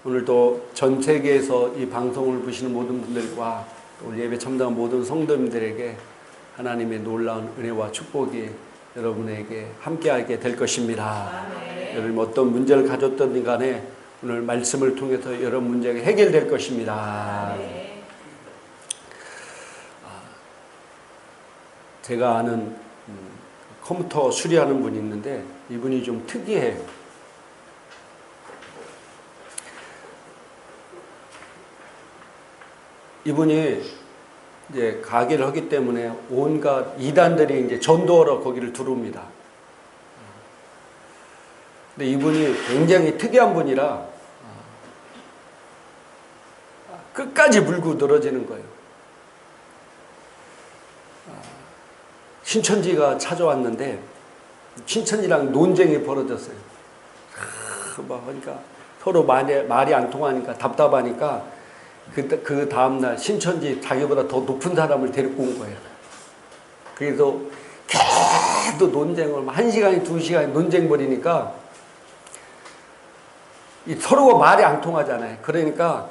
오늘도 전 세계에서 이 방송을 보시는 모든 분들과 또 예배 참석한 모든 성도님들에게 하나님의 놀라운 은혜와 축복이 여러분에게 함께하게 될 것입니다. 여러분 어떤 문제를 가졌던 간에 오늘 말씀을 통해서 여러 문제가 해결될 것입니다. 제가 아는 컴퓨터 수리하는 분이 있는데 이분이 좀 특이해요. 이분이 이제 가게를 하기 때문에 온갖 이단들이 이제 전도하러 거기를 들어옵니다. 근데 이분이 굉장히 특이한 분이라 끝까지 물고 늘어지는 거예요. 신천지가 찾아왔는데 신천지랑 논쟁이 벌어졌어요. 그러니까 서로 말이 안 통하니까 답답하니까 그 다음날 신천지 자기보다 더 높은 사람을 데리고 온 거예요. 그래서 계속 논쟁을 1시간이 2시간이 논쟁 벌이니까 서로가 말이 안 통하잖아요. 그러니까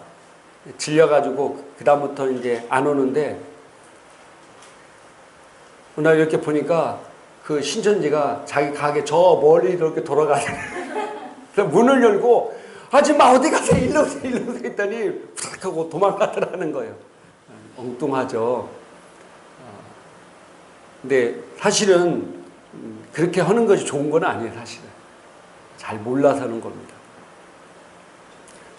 질려가지고 그 다음부터 이제 안 오는데 오늘 이렇게 보니까 그 신천지가 자기 가게 저 멀리 이렇게 돌아가잖아요. 그래서 문을 열고 하지마 어디 가세요 일로 오세요 일로 오세요 했더니 푸락 하고 도망가더라는 거예요. 엉뚱하죠. 근데 사실은 그렇게 하는 것이 좋은 건 아니에요. 사실은 잘 몰라서 하는 겁니다.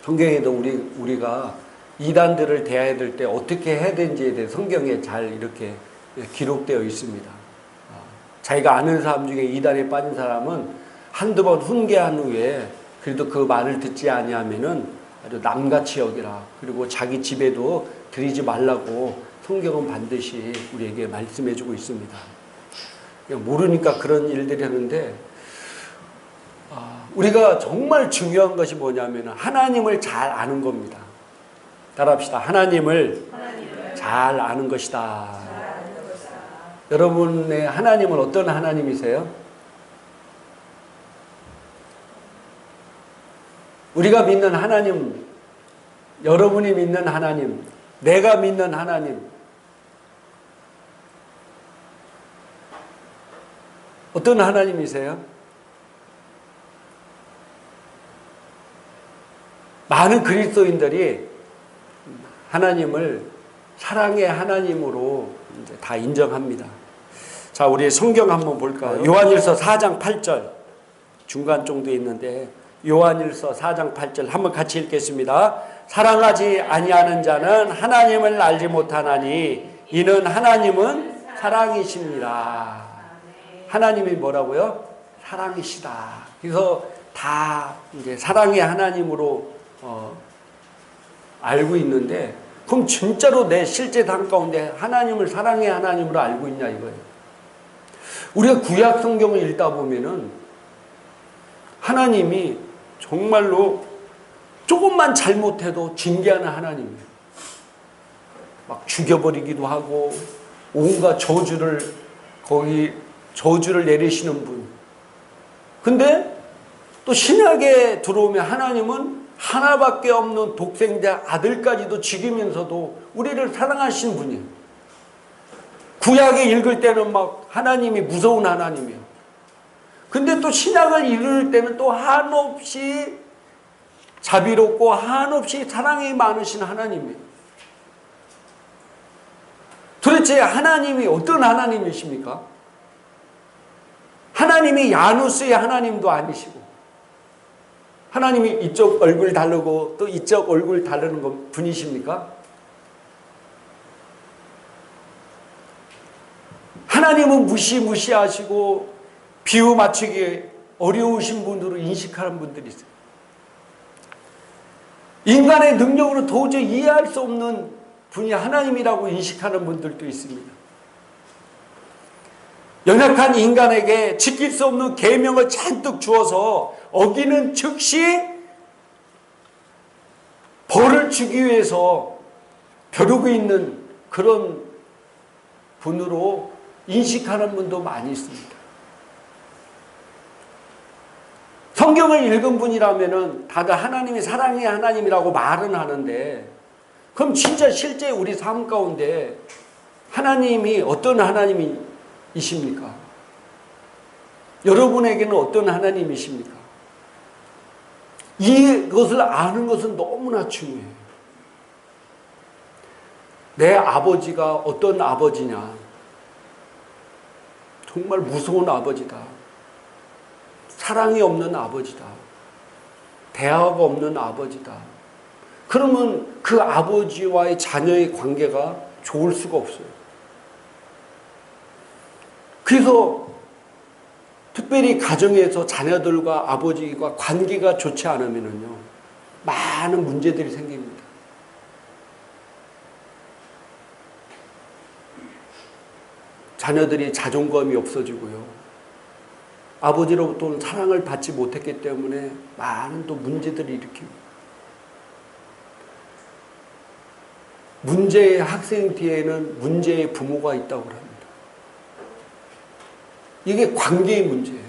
성경에도 우리가 이단들을 대해야 될 때 어떻게 해야 되는지에 대해 성경에 잘 이렇게 기록되어 있습니다. 자기가 아는 사람 중에 이단에 빠진 사람은 한두 번 훈계한 후에 그래도 그 말을 듣지 아니하면은 아주 남같이 여기라. 그리고 자기 집에도 들이지 말라고 성경은 반드시 우리에게 말씀해 주고 있습니다. 그냥 모르니까 그런 일들이 하는데 우리가 정말 중요한 것이 뭐냐면 하나님을 잘 아는 겁니다. 따라합시다. 하나님을 잘 아는 것이다. 여러분의 하나님은 어떤 하나님이세요? 우리가 믿는 하나님, 여러분이 믿는 하나님, 내가 믿는 하나님, 어떤 하나님이세요? 많은 그리스도인들이 하나님을 사랑의 하나님으로 이제 다 인정합니다. 자, 우리 성경 한번 볼까요? 요한일서 4장 8절 중간 정도에 있는데 요한일서 4장 8절 한번 같이 읽겠습니다. 사랑하지 아니하는 자는 하나님을 알지 못하나니 이는 하나님은 사랑이십니다. 하나님이 뭐라고요? 사랑이시다. 그래서 다 이제 사랑의 하나님으로 알고 있는데 그럼 진짜로 내 실제 삶 가운데 하나님을 사랑의 하나님으로 알고 있냐 이거예요. 우리가 구약 성경을 읽다 보면은 하나님이 정말로 조금만 잘못해도 징계하는 하나님이에요. 막 죽여버리기도 하고 온갖 저주를 내리시는 분. 근데 또 신약에 들어오면 하나님은 하나밖에 없는 독생자 아들까지도 죽이면서도 우리를 사랑하시는 분이에요. 구약에 읽을 때는 막 하나님이 무서운 하나님이에요. 근데 또 신약을 읽을 때는 또 한없이 자비롭고 한없이 사랑이 많으신 하나님이에요. 도대체 하나님이 어떤 하나님이십니까? 하나님이 야누스의 하나님도 아니시고 하나님이 이쪽 얼굴 다르고 또 이쪽 얼굴 다르는 분이십니까? 하나님은 무시무시하시고 비유 맞추기 어려우신 분으로 인식하는 분들이 있어요. 인간의 능력으로 도저히 이해할 수 없는 분이 하나님이라고 인식하는 분들도 있습니다. 연약한 인간에게 지킬 수 없는 계명을 잔뜩 주어서 어기는 즉시 벌을 주기 위해서 벼르고 있는 그런 분으로 인식하는 분도 많이 있습니다. 성경을 읽은 분이라면은 다들 하나님이 사랑의 하나님이라고 말은 하는데, 그럼 진짜 실제 우리 삶 가운데 하나님이 어떤 하나님이십니까? 여러분에게는 어떤 하나님이십니까? 이것을 아는 것은 너무나 중요해요. 내 아버지가 어떤 아버지냐? 정말 무서운 아버지다. 사랑이 없는 아버지다. 대화가 없는 아버지다. 그러면 그 아버지와의 자녀의 관계가 좋을 수가 없어요. 그래서 특별히 가정에서 자녀들과 아버지가 관계가 좋지 않으면요, 많은 문제들이 생깁니다. 자녀들이 자존감이 없어지고요, 아버지로부터 사랑을 받지 못했기 때문에 많은 또 문제들을 일으킵니다. 문제의 학생 뒤에는 문제의 부모가 있다고 합니다. 이게 관계의 문제예요.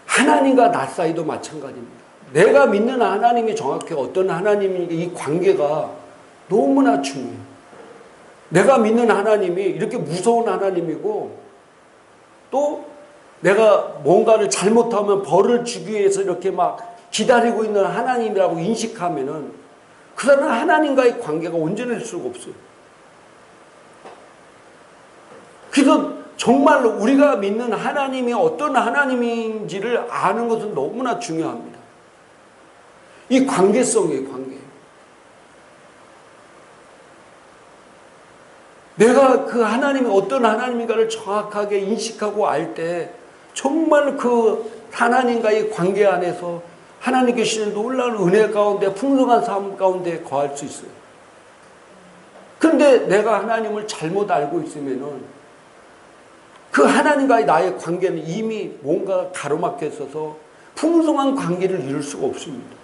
하나님과 나 사이도 마찬가지입니다. 내가 믿는 하나님이 정확히 어떤 하나님인가, 이 관계가 너무나 중요해요. 내가 믿는 하나님이 이렇게 무서운 하나님이고, 또 내가 뭔가를 잘못하면 벌을 주기 위해서 이렇게 막 기다리고 있는 하나님이라고 인식하면은 그 사람은 하나님과의 관계가 온전할 수가 없어요. 그래서 정말 우리가 믿는 하나님이 어떤 하나님인지를 아는 것은 너무나 중요합니다. 이 관계성이에요, 관계. 내가 그 하나님이 어떤 하나님인가를 정확하게 인식하고 알 때 정말 그 하나님과의 관계 안에서 하나님께 주시는 놀라운 은혜 가운데 풍성한 삶 가운데 거할 수 있어요. 그런데 내가 하나님을 잘못 알고 있으면은 그 하나님과의 나의 관계는 이미 뭔가 가로막혀 있어서 풍성한 관계를 이룰 수가 없습니다.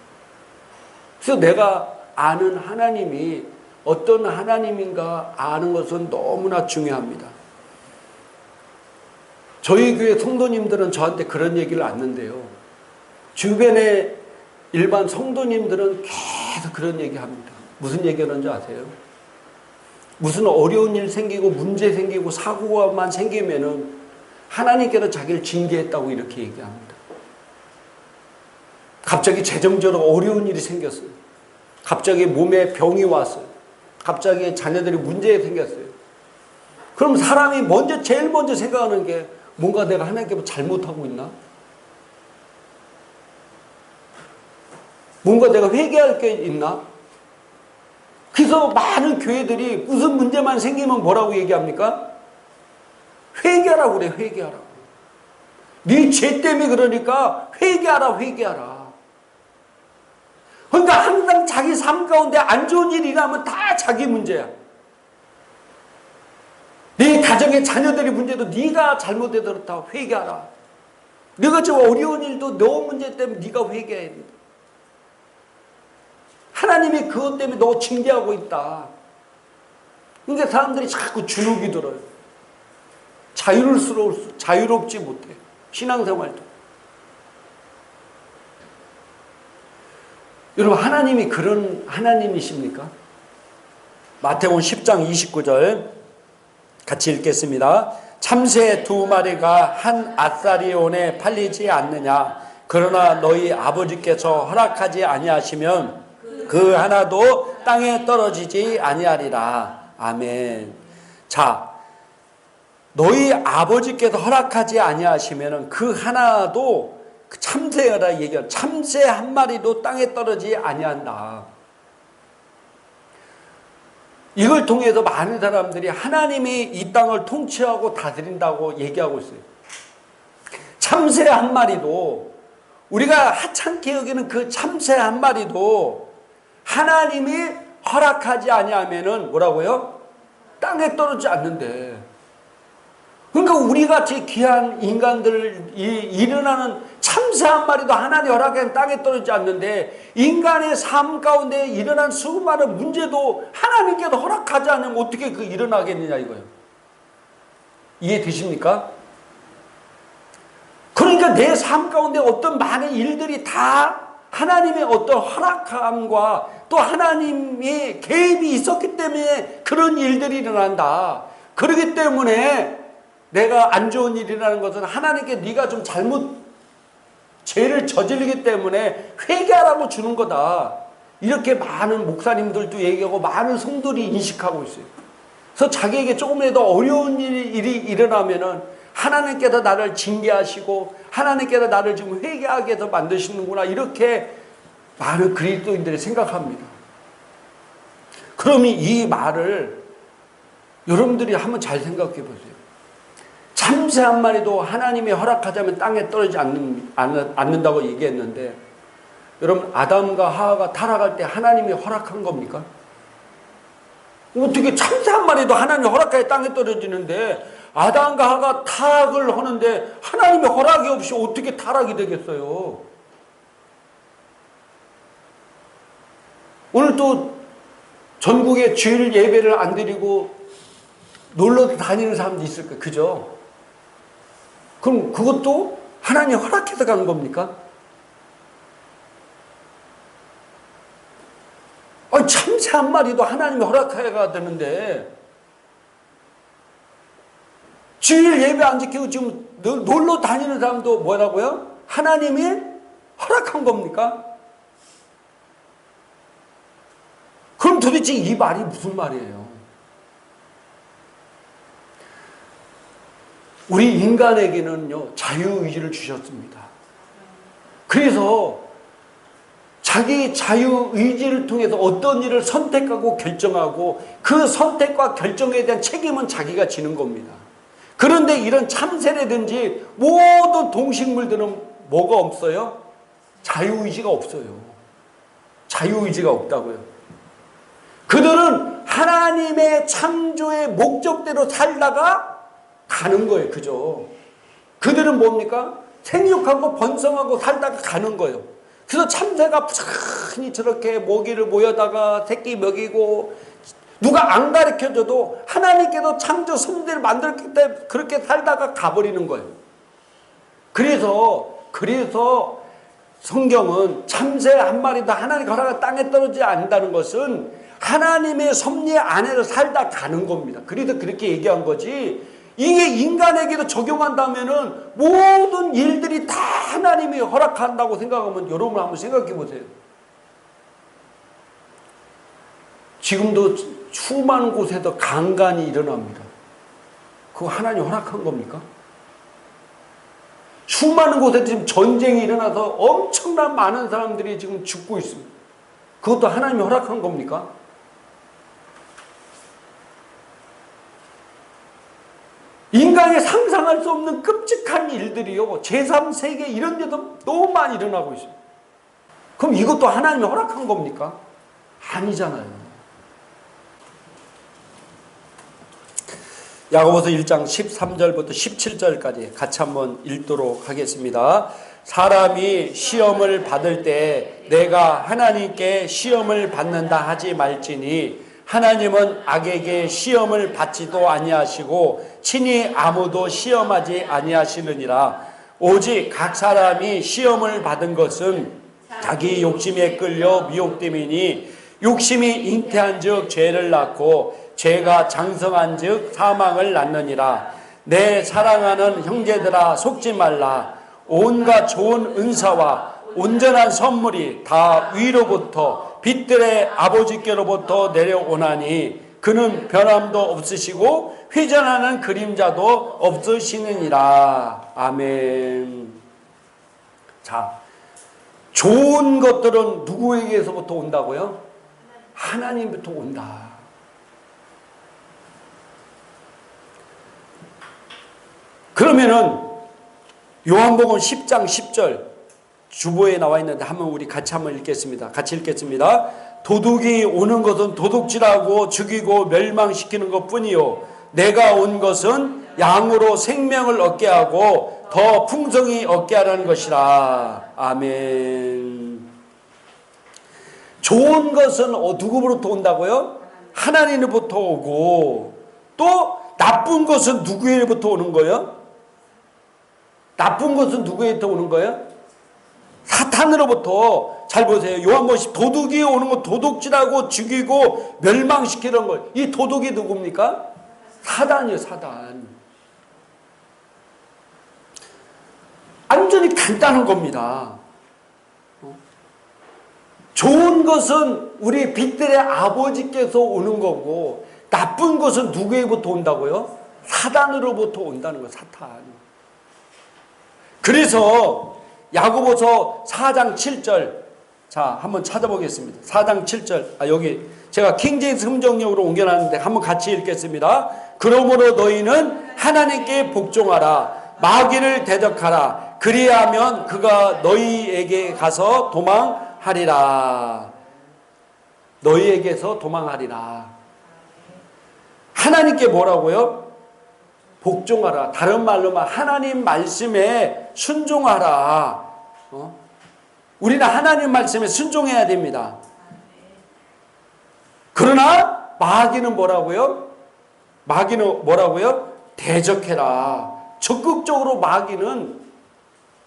그래서 내가 아는 하나님이 어떤 하나님인가 아는 것은 너무나 중요합니다. 저희 교회 성도님들은 저한테 그런 얘기를 안는데요, 주변의 일반 성도님들은 계속 그런 얘기합니다. 무슨 얘기하는지 아세요? 무슨 어려운 일 생기고 문제 생기고 사고만 생기면은 하나님께서 자기를 징계했다고 이렇게 얘기합니다. 갑자기 재정적으로 어려운 일이 생겼어요. 갑자기 몸에 병이 왔어요. 갑자기 자녀들이 문제가 생겼어요. 그럼 사람이 제일 먼저 생각하는 게 뭔가 내가 하나님께 잘못하고 있나? 뭔가 내가 회개할 게 있나? 그래서 많은 교회들이 무슨 문제만 생기면 뭐라고 얘기합니까? 회개하라고 그래, 회개하라고. 네 죄 때문에 그러니까 회개하라, 회개하라. 그러니까 항상 자기 삶 가운데 안 좋은 일이 일어나면 다 자기 문제야. 네 가정의 자녀들의 문제도 네가 잘못해서 그렇다, 회개하라. 네가 저 어려운 일도 너 문제 때문에 네가 회개해야 된다. 하나님이 그것 때문에 너 징계하고 있다. 그러니까 사람들이 자꾸 주눅이 들어요. 자유롭지 못해. 신앙생활도. 여러분, 하나님이 그런 하나님이십니까? 마태복음 10장 29절 같이 읽겠습니다. 참새 2마리가 한 아사리온에 팔리지 않느냐? 그러나 너희 아버지께서 허락하지 아니하시면 그 하나도 땅에 떨어지지 아니하리라. 아멘. 자, 너희 아버지께서 허락하지 아니하시면 그 하나도 참새라 얘기한 참새 한 마리도 땅에 떨어지지 아니한다. 이걸 통해서 많은 사람들이 하나님이 이 땅을 통치하고 다스린다고 얘기하고 있어요. 참새 한 마리도, 우리가 하찮게 여기는 그 참새 한 마리도 하나님이 허락하지 아니하면은 뭐라고요? 땅에 떨어지지 않는데. 그러니까 우리같이 귀한 인간들 일어나는 참새 한 마리도 하나님 허락하면 땅에 떨어지지 않는데, 인간의 삶 가운데 일어난 수많은 문제도 하나님께서 허락하지 않으면 어떻게 그 일어나겠느냐 이거예요. 이해되십니까? 그러니까 내 삶 가운데 어떤 많은 일들이 다 하나님의 어떤 허락함과 또 하나님의 개입이 있었기 때문에 그런 일들이 일어난다. 그렇기 때문에 내가 안 좋은 일이라는 것은 하나님께 네가 좀 잘못 죄를 저지르기 때문에 회개하라고 주는 거다. 이렇게 많은 목사님들도 얘기하고 많은 성도들이 인식하고 있어요. 그래서 자기에게 조금이라도 어려운 일이 일어나면은 하나님께서 나를 징계하시고 하나님께서 나를 지금 회개하게 해서 만드시는구나, 이렇게 많은 그리스도인들이 생각합니다. 그러면 이 말을 여러분들이 한번 잘 생각해 보세요. 참새 한 마리도 하나님이 허락하자면 땅에 떨어지지 않는다고 얘기했는데, 여러분 아담과 하와가 타락할 때 하나님이 허락한 겁니까? 어떻게 참새 한 마리도 하나님이 허락하에 땅에 떨어지는데 아담과 하와가 타락을 하는데 하나님의 허락이 없이 어떻게 타락이 되겠어요? 오늘 또 전국에 주일 예배를 안 드리고 놀러 다니는 사람도 있을 거예요. 그죠? 그럼 그것도 하나님이 허락해서 가는 겁니까? 참새 한 마리도 하나님이 허락해가 되는데 주일 예배 안 지키고 지금 놀러 다니는 사람도 뭐라고요? 하나님이 허락한 겁니까? 그럼 도대체 이 말이 무슨 말이에요? 우리 인간에게는요, 자유의지를 주셨습니다. 그래서 자기 자유의지를 통해서 어떤 일을 선택하고 결정하고 그 선택과 결정에 대한 책임은 자기가 지는 겁니다. 그런데 이런 참새라든지 모든 동식물들은 뭐가 없어요? 자유의지가 없어요. 자유의지가 없다고요. 그들은 하나님의 창조의 목적대로 살다가 가는 거예요. 그죠? 그들은 뭡니까? 생육하고 번성하고 살다가 가는 거예요. 그래서 참새가 부지런히 저렇게 먹이를 모여다가 새끼 먹이고 누가 안 가르쳐줘도 하나님께서 창조 성대를 만들었기 때문에 그렇게 살다가 가버리는 거예요. 그래서 성경은 참새 한 마리도 하나님 허락한 땅에 떨어지지 않는다는 것은 하나님의 섭리 안에서 살다 가는 겁니다. 그래서 그렇게 얘기한 거지, 이게 인간에게도 적용한다면은 모든 일들이 다 하나님이 허락한다고 생각하면 여러분 한번 생각해 보세요. 지금도 수많은 곳에서 강간이 일어납니다. 그거 하나님 허락한 겁니까? 수많은 곳에 지금 전쟁이 일어나서 엄청난 많은 사람들이 지금 죽고 있습니다. 그것도 하나님이 허락한 겁니까? 인간이 상상할 수 없는 끔찍한 일들이요, 제3세계 이런 데도 너무 많이 일어나고 있어요. 그럼 이것도 하나님이 허락한 겁니까? 아니잖아요. 야고보서 1장 13절부터 17절까지 같이 한번 읽도록 하겠습니다. 사람이 시험을 받을 때 내가 하나님께 시험을 받는다 하지 말지니 하나님은 악에게 시험을 받지도 아니하시고 친히 아무도 시험하지 아니하시느니라. 오직 각 사람이 시험을 받은 것은 자기 욕심에 끌려 미혹됨이니 욕심이 잉태한 즉 죄를 낳고 죄가 장성한 즉 사망을 낳느니라. 내 사랑하는 형제들아 속지 말라. 온갖 좋은 은사와 온전한 선물이 다 위로부터 빛들의 아버지께로부터 내려오나니 그는 변함도 없으시고 회전하는 그림자도 없으시느니라. 아멘. 자, 좋은 것들은 누구에게서부터 온다고요? 하나님부터 온다. 그러면은 요한복음 10장 10절 주보에 나와 있는데 한번 우리 같이 한번 읽겠습니다. 같이 읽겠습니다. 도둑이 오는 것은 도둑질하고 죽이고 멸망시키는 것뿐이요 내가 온 것은 양으로 생명을 얻게 하고 더 풍성히 얻게 하라는 것이라. 아멘. 좋은 것은 누구로부터 온다고요? 하나님으로부터 오고, 또 나쁜 것은 누구로부터 오는 거예요? 나쁜 것은 누구에게 오는 거예요? 사탄으로부터. 잘 보세요. 요한복음 도둑이 오는 거, 도둑질하고 죽이고 멸망시키는 걸. 이 도둑이 누굽니까? 사단이에요, 사단. 완전히 간단한 겁니다. 좋은 것은 우리 빛들의 아버지께서 오는 거고, 나쁜 것은 누구에게부터 온다고요? 사단으로부터 온다는 거예요, 사탄. 그래서 야고보서 4장 7절, 자, 한번 찾아보겠습니다. 4장 7절. 여기 제가 킹제임스 흠정역으로 옮겨놨는데 한번 같이 읽겠습니다. 그러므로 너희는 하나님께 복종하라. 마귀를 대적하라. 그리하면 그가 너희에게 가서 도망하리라. 너희에게서 도망하리라. 하나님께 뭐라고요? 복종하라. 다른 말로 말 하나님 말씀에 순종하라. 우리는 하나님 말씀에 순종해야 됩니다. 그러나 마귀는 뭐라고요? 마귀는 뭐라고요? 대적해라. 적극적으로 마귀는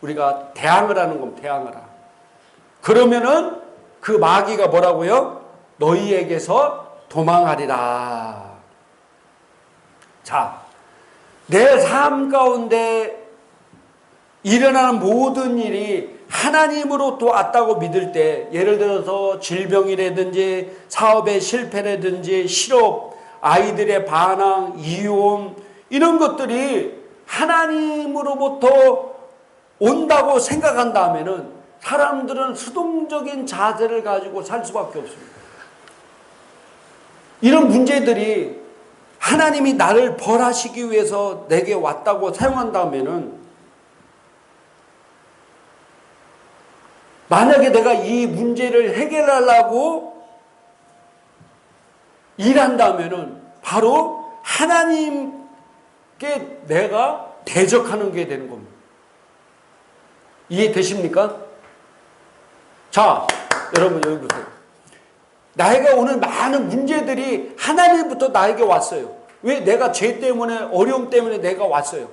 우리가 대항을 하는 겁니다. 대항하라. 그러면은 그 마귀가 뭐라고요? 너희에게서 도망하리라. 자, 내 삶 가운데 일어나는 모든 일이 하나님으로부터 왔다고 믿을 때, 예를 들어서 질병이라든지 사업의 실패라든지 실업, 아이들의 반항, 이혼, 이런 것들이 하나님으로부터 온다고 생각한다면은 사람들은 수동적인 자세를 가지고 살 수밖에 없습니다. 이런 문제들이 하나님이 나를 벌하시기 위해서 내게 왔다고 사용한다면은, 만약에 내가 이 문제를 해결하려고 일한다면은 바로 하나님께 내가 대적하는 게 되는 겁니다. 이해되십니까? 자, 여러분 여기 보세요. 나에게 오는 많은 문제들이 하나님부터 나에게 왔어요. 왜? 내가 죄 때문에, 어려움 때문에 내가 왔어요.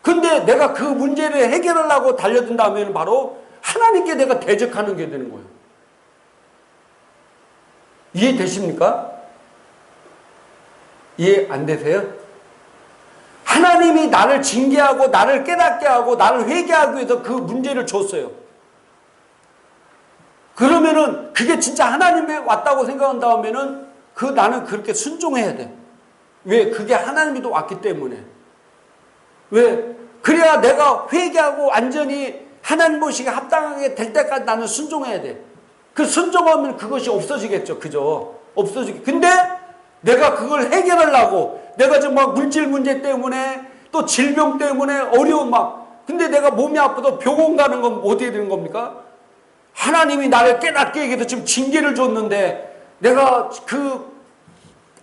근데 내가 그 문제를 해결하려고 달려든다면 바로 하나님께 내가 대적하는 게 되는 거예요. 이해되십니까? 이해 안 되세요? 하나님이 나를 징계하고 나를 깨닫게 하고 나를 회개하기 위해서 그 문제를 줬어요. 그러면은 그게 진짜 하나님이 왔다고 생각한다면은 나는 그렇게 순종해야 돼. 왜? 그게 하나님이 왔기 때문에. 왜? 그래야 내가 회개하고 완전히 하나님 보시기에 합당하게 될 때까지 나는 순종해야 돼. 그 순종하면 그것이 없어지겠죠. 그죠? 없어지겠. 근데 내가 그걸 해결하려고, 내가 정말 물질 문제 때문에 또 질병 때문에 어려운 근데 내가 몸이 아파도 병원 가는 건 어떻게 되는 겁니까? 하나님이 나를 깨닫게 하기 위해서 지금 징계를 줬는데 내가 그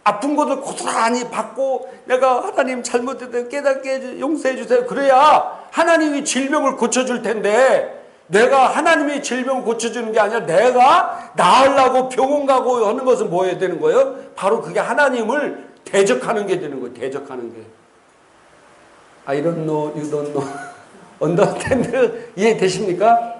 아픈 것을 고스란히 받고 내가 하나님 잘못했다 깨닫게 용서해 주세요. 그래야 하나님이 질병을 고쳐줄 텐데, 내가 하나님이 질병을 고쳐주는 게 아니라 내가 나으려고 병원 가고 하는 것은 뭐 해야 되는 거예요? 바로 그게 하나님을 대적하는 게 되는 거예요. 대적하는 게. I don't know, you don't know. understand? 이해되십니까?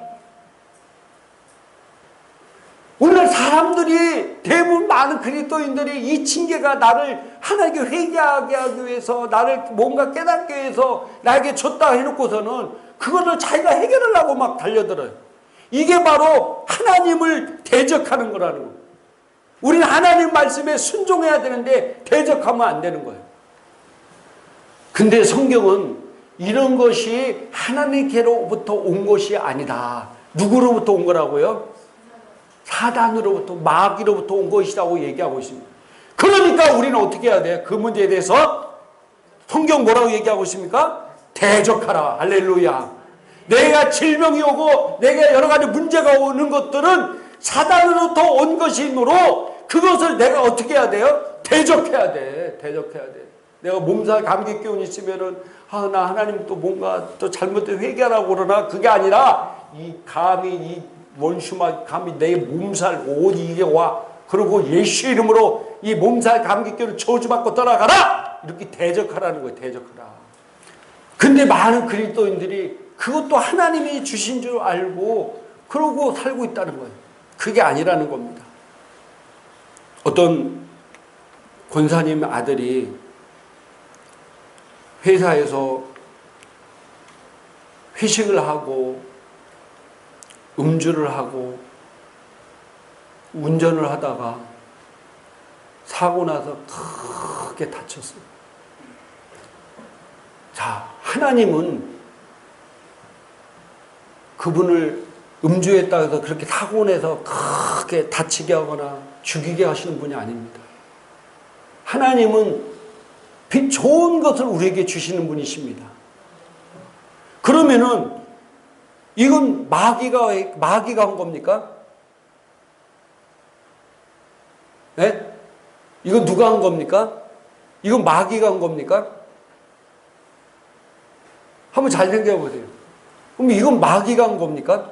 오늘 사람들이, 대부분 많은 그리스도인들이 이 징계가 나를 하나님께 회개하게 하기 위해서, 나를 뭔가 깨닫게 해서 나에게 줬다 해놓고서는 그거를 자기가 해결하려고 달려들어요. 이게 바로 하나님을 대적하는 거라는 거예요. 우리는 하나님 말씀에 순종해야 되는데 대적하면 안 되는 거예요. 근데 성경은 이런 것이 하나님께로부터 온 것이 아니다. 누구로부터 온 거라고요? 사단으로부터, 마귀로부터 온 것이라고 얘기하고 있습니다. 그러니까 우리는 어떻게 해야 돼요? 그 문제에 대해서 성경 뭐라고 얘기하고 있습니까? 대적하라. 할렐루야. 내가 질병이 오고 내가 여러 가지 문제가 오는 것들은 사단으로부터 온 것이므로 그것을 내가 어떻게 해야 돼요? 대적해야 돼. 대적해야 돼. 내가 몸살 감기 기운 있으면은 나 하나님 또 뭔가 또 잘못된 회개하라고 그러나, 그게 아니라 이 감이, 이 원수마 감이 내 몸살 어디 이게 와, 그리고 예수 이름으로 이 몸살 감기병을 저주받고 떠나가라, 이렇게 대적하라는 거예요. 대적하라. 근데 많은 그리스도인들이 그것도 하나님이 주신 줄 알고 그러고 살고 있다는 거예요. 그게 아니라는 겁니다. 어떤 권사님 아들이 회사에서 회식을 하고 음주를 하고 운전을 하다가 사고 나서 크게 다쳤어요. 자, 하나님은 그분을 음주했다 해서 그렇게 사고 내서 크게 다치게 하거나 죽이게 하시는 분이 아닙니다. 하나님은 좋은 것을 우리에게 주시는 분이십니다. 그러면은 이건 마귀가 한 겁니까? 네? 이건 누가 한 겁니까? 이건 마귀가 한 겁니까? 한번 잘 생각해 보세요. 그럼 이건 마귀가 한 겁니까?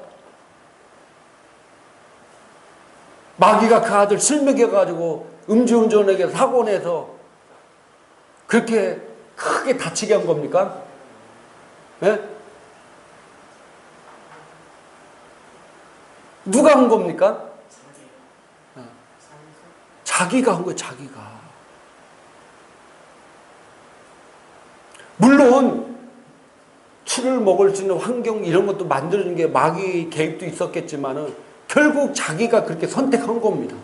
마귀가 그 아들 술 먹여가지고 음주운전하게 사고 내서 그렇게 크게 다치게 한 겁니까? 네? 누가 한 겁니까? 자기가 한 거예요, 자기가. 물론 술을 먹을 수 있는 환경 이런 것도 만들어준 게 마귀 개입도 있었겠지만은 결국 자기가 그렇게 선택한 겁니다.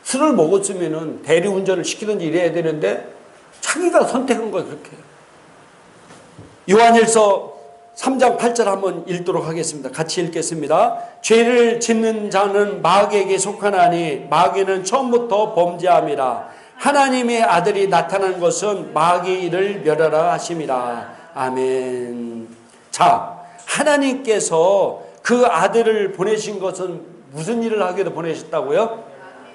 술을 먹었으면은 대리운전을 시키든지 이래야 되는데 자기가 선택한 거예요, 그렇게. 요한일서 3장 8절 한번 읽도록 하겠습니다. 같이 읽겠습니다. 죄를 짓는 자는 마귀에게 속하나니 마귀는 처음부터 범죄함이라. 하나님의 아들이 나타난 것은 마귀를 멸하라 하심이라. 아멘. 자, 하나님께서 그 아들을 보내신 것은 무슨 일을 하기 위해서 보내셨다고요?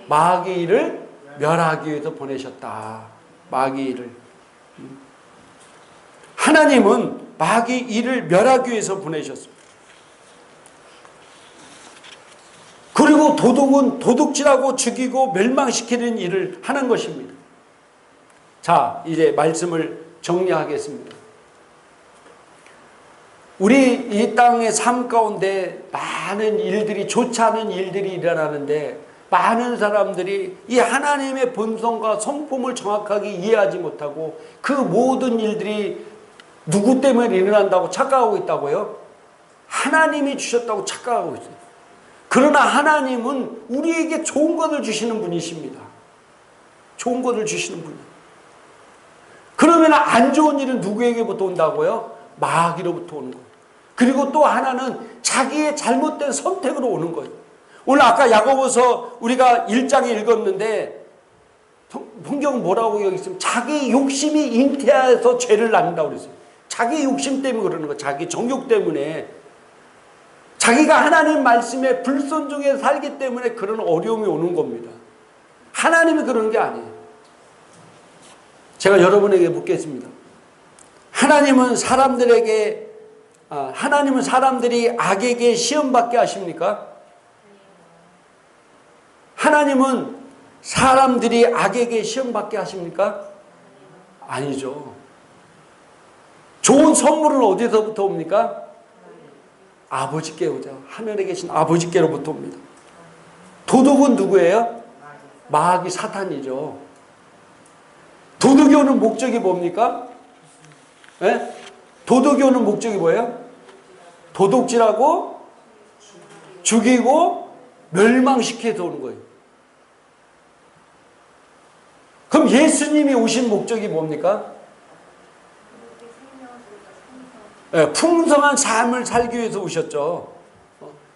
마귀를 멸하기 위해서 보내셨다. 마귀를. 하나님은 마귀 일을 멸하기 위해서 보내셨습니다. 그리고 도둑은 도둑질하고 죽이고 멸망시키는 일을 하는 것입니다. 자, 이제 말씀을 정리하겠습니다. 우리 이 땅의 삶 가운데 많은 일들이, 좋지 않은 일들이 일어나는데 많은 사람들이 이 하나님의 본성과 성품을 정확하게 이해하지 못하고 그 모든 일들이 누구 때문에 일어난다고 착각하고 있다고요? 하나님이 주셨다고 착각하고 있어요. 그러나 하나님은 우리에게 좋은 것을 주시는 분이십니다. 좋은 것을 주시는 분이에요. 그러면 안 좋은 일은 누구에게부터 온다고요? 마귀로부터 오는 거예요. 그리고 또 하나는 자기의 잘못된 선택으로 오는 거예요. 오늘 아까 야고보서 우리가 1장에 읽었는데 성경은 뭐라고 여기 있으면 자기 욕심이 잉태해서 죄를 낳는다고 그랬어요. 자기 욕심 때문에 그러는 거예요. 자기 정욕 때문에. 자기가 하나님 말씀에 불순종해 살기 때문에 그런 어려움이 오는 겁니다. 하나님이 그러는 게 아니에요. 제가 여러분에게 묻겠습니다. 하나님은 사람들이 악에게 시험받게 하십니까? 하나님은 사람들이 악에게 시험받게 하십니까? 아니죠. 좋은 선물은 어디서부터 옵니까? 아버지께 오죠. 하늘에 계신 아버지께로부터 옵니다. 도둑은 누구예요? 마귀 사탄이죠. 도둑이 오는 목적이 뭡니까? 네? 도둑이 오는 목적이 뭐예요? 도둑질하고 죽이고 멸망시켜서 오는 거예요. 그럼 예수님이 오신 목적이 뭡니까? 네, 풍성한 삶을 살기 위해서 오셨죠.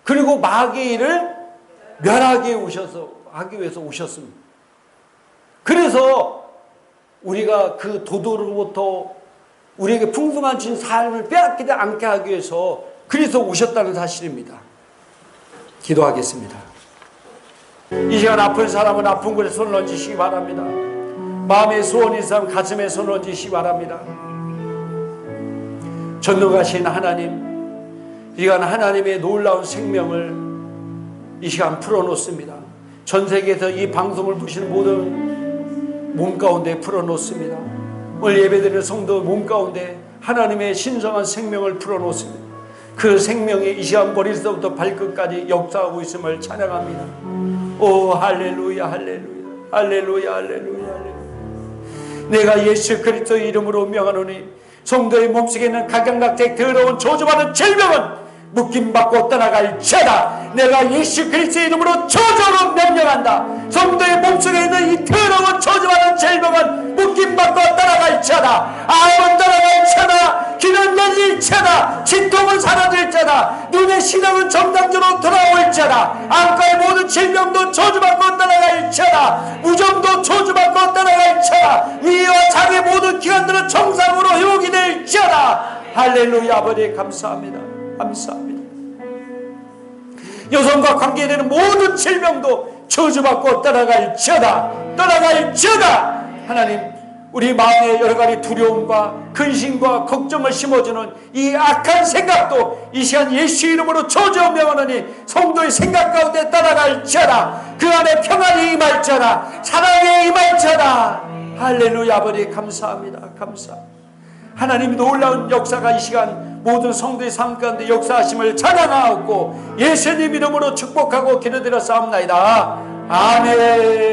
그리고 마귀를 멸하기 위해서 오셨습니다. 그래서 우리가 그 도둑으로부터 우리에게 풍성한 삶을 빼앗기지 않게 하기 위해서 그래서 오셨다는 사실입니다. 기도하겠습니다. 이 시간 아픈 사람은 아픈 곳에 손을 얹으시기 바랍니다. 마음에 소원이 있는 사람 가슴에 손을 얹으시기 바랍니다. 전능하신 하나님, 이 시간 하나님의 놀라운 생명을 이 시간 풀어놓습니다. 전 세계에서 이 방송을 보시는 모든 몸 가운데 풀어놓습니다. 오늘 예배드리는 성도 몸 가운데 하나님의 신성한 생명을 불어넣습니다. 그 생명이 이 시간 머리서부터 발끝까지 역사하고 있음을 찬양합니다. 오 할렐루야 할렐루야 할렐루야 할렐루야 할렐루야. 내가 예수 그리스도의 이름으로 명하노니 성도의 몸속에 있는 각양각색 더러운 저주받은 질병은 묶임받고 떠나갈지어다. 내가 예수 그리스도의 이름으로 저주로 명령한다. 성도의 몸속에 있는 이 더러운 저주받은 질병은 묶임받고 떠나갈지어다. 암은 떠나갈지어다. 귀는 열릴지어다. 진통은 사라질지어다. 눈의 시력은 정상적으로 돌아올지어다. 안과의 모든 질병도 저주받고 떠나갈지어다. 무좀도 저주받고 떠나갈지어다. 위와 장의 모든 기관들은 정상으로 회복이 될지어다. 할렐루야. 아버지 감사합니다. 감사합니다. 여성과 관계되는 모든 질병도 저주받고 떠나갈지어다. 떠나갈지어다. 하나님, 우리 마음에 여러 가지 두려움과 근심과 걱정을 심어주는 이 악한 생각도 이 시간 예수 이름으로 저주하며 명하노니 성도의 생각 가운데 떠나갈지어다. 그 안에 평안이 임할지어다. 사랑이 임할지어다. 할렐루야. 아버지 감사합니다. 감사합니다. 하나님이 놀라운 역사가 이 시간 모든 성도의 삶 가운데 역사하심을 찬양하옵고 예수님 이름으로 축복하고 기도드려 싸움나이다. 아멘.